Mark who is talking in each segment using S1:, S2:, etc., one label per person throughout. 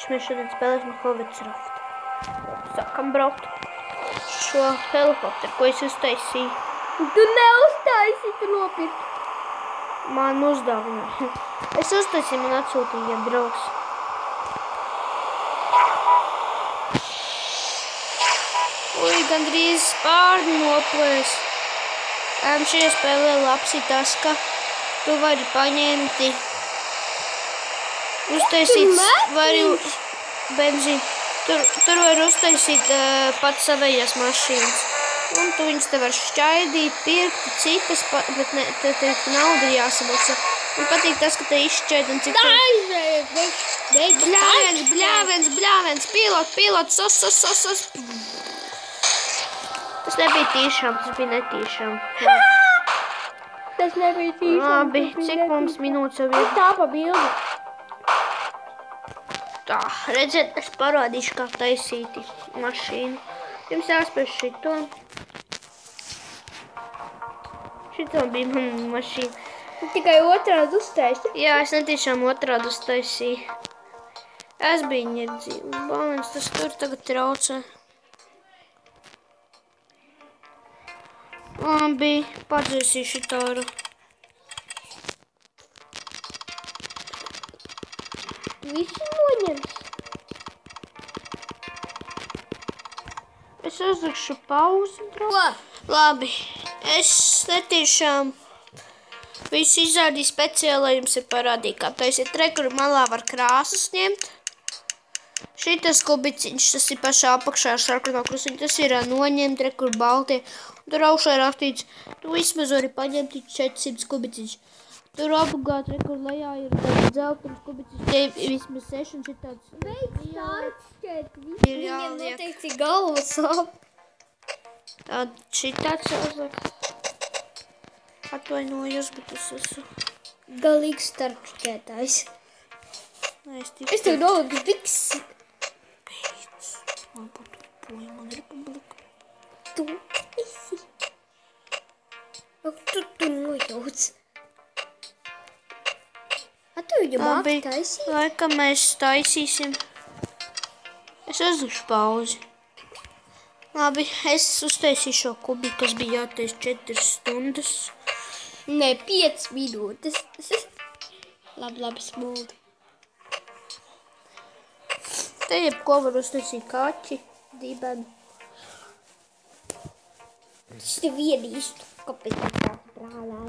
S1: Mēs šodien spēlēsim Hovercraft. Sākam braukt šo helikopteru, ko es uztaisīju.
S2: Tu neuztaisīji, tu nopirki.
S1: Man uzdāvināja. Es uztaisīju, man atsūtīja draugs. Ui, gandrīz spārni noplēs. Šajā spēlē labs ir tas, ka tu vari paņemt, uztaisīt, vari benzīnu. Tur var uztaisīt pats savējās mašīnas. Un tu viņus te var šķaidīt, pirkt citas, bet ne, te nauda jāsamaksā. Man patīk tas, ka te izšķaid un cik... Bļāviens, pilot, sos. Tas nebija tīšām, tas bija netīšām.
S2: Tas nebija tīšām.
S1: Labi, cik mums minūtes jau ir?
S2: Tā pa bildi.
S1: Tā, redziet, es parādīšu, kā taisīti mašīnu. Jums jāspēj šito. Šito bija mana mašīna.
S2: Tikai otrādi uztaisi?
S1: Jā, es netīšām otrādi uztaisīju. Es biju ņerdzīvu. Balens, tas tur tagad traucē. Labi, padzēsīšu tāru.
S2: Visi noņems.
S1: Es uzlikšu pauzi.
S2: Ko?
S1: Labi, es netīšām visu izrādīju speciāli, lai jums ir parādīt, kā taisīt. Re, kur malā var krāsas ņemt. Šitas kubiciņš, tas ir pašā apakšā ar sarkanā krustiņu, tas ir noņemt, re, kur baltie. Tur augšā ir rakstīts, tu vismaz vari paņemt 400 kubiciņš. Tur apgāt, re, kur lejā ir tāds dzeltums kubiciņš, te vismaz 6 un šitāds.
S2: Beidz atšķiet,
S1: Viņam
S2: noteikti galvas sāp.
S1: Tād šitāds jāuzliek. Atvainojos, bet es esmu.
S2: Galīgs starpšķētājs. Es tev noliku biksi.
S1: Beidz. Man būtu Poimana republika.
S2: Tu esi. Tu nojauc. A tu viņu māki taisīt?
S1: Laikam mēs taisīsim. Es uzlikšu pauzi. Labi, es uztaisīšu šo kubi, kas bija jātais 4 stundas.
S2: Ne, 5 minūtes. Labi, smuldi.
S1: Te jebko var uztaisīt kaķi, dibeni.
S2: Es tev iedīstu, kāpēc tā brālē.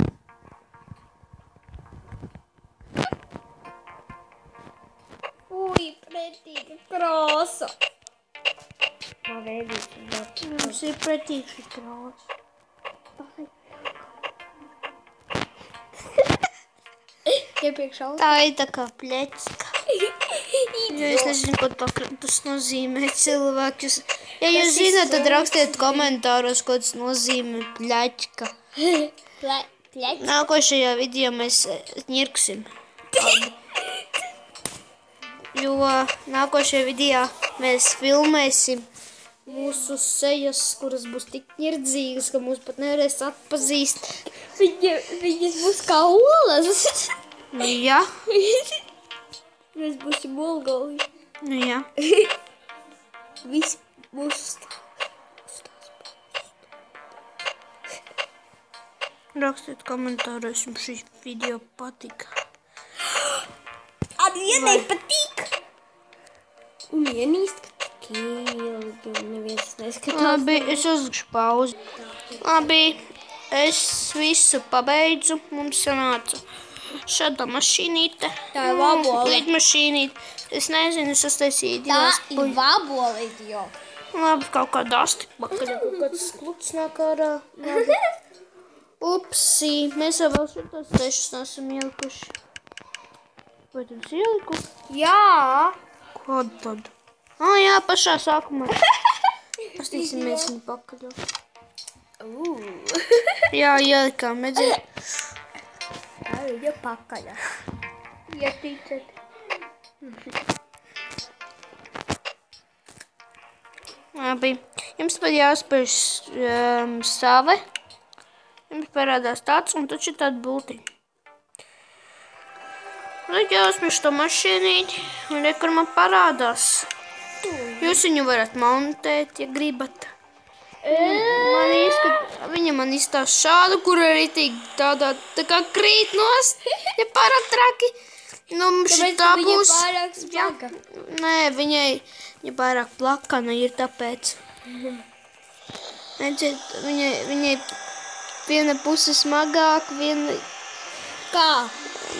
S2: Ui, pretīga krāsa. Kā vēdīšu.
S1: Mums ir pretīgs šī krāsa.
S2: Iepriekšā.
S1: Tā ir tā kā plecka. Jo es nezinu, ko tas nozīmē cilvēkus. Ja jūs zināt, tad rakstiet komentāros, ko tas nozīmē pļaķka.
S2: Pļaķka.
S1: Nākošajā video mēs ņirksim. Jo nākošajā video mēs filmēsim mūsu sejas, kuras būs tik ņirdzīgas, ka mūs pat nevarēs atpazīst.
S2: Viņas būs kā olas.
S1: Nu jā.
S2: Mēs būsim Molgovi.
S1: Nu jā.
S2: Viss būs stāsts.
S1: Rakstiet komentāros, jums šī video patika.
S2: Adienai patīk! Un ienīst, ka tik ilgi un neviens neskatās.
S1: Labi, es uzlikšu pauzi. Labi, es visu pabeidzu. Mums sanāca šāda mašīnīte.
S2: Tā ir vabola.
S1: Lidmašīnīte. Es nezinu, es uztaisīju
S2: Tā
S1: divas
S2: ir vabola, idiot.
S1: Labi, kaut kāda asti pakaļ. Kaut kāds skluts nāk ārā. Labi. Upsī, mēs jau vēl šitos 6 nesam ielikuši. Vai tad es ieliku?
S2: Jā.
S1: Kādu tad? Jā, pašā sākumā. Pastīsimies viņu pakaļ. Jā, ielikām, redziet.
S2: Tā ir jau pakaļ.
S1: Ietīcēt. Labi, jums pat jāspēj save. Jums parādās tāds un taču tāda bultiņa. Leģēs to mašīnīti, un re, kur man parādās. Jūs viņu varat montēt, ja gribat. Viņa man izstāst šādu, kur arī tādā tā kā krīt nost, ja pārāk traki. Nu, šitā būs...
S2: pārāk smaga.
S1: Nē, viņa pārāk plakana ir tāpēc. Viņai viena puse smagāk, viena...
S2: Kā?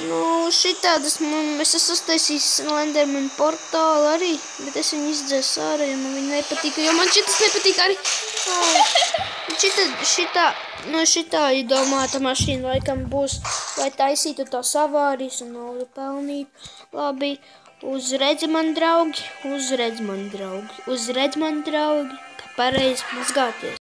S1: Nu, šitādas es esmu uztaisījis Slenderman portālu arī, bet es viņu izdzēsu ārā, jo man viņa nepatīk, jo man šitas nepatīk arī. Šitā iedomāta mašīna laikam būs, lai taisītu tās avārijas un naudu pelnītu. Labi, uzredz man draugi, ka pareizi mazgāties.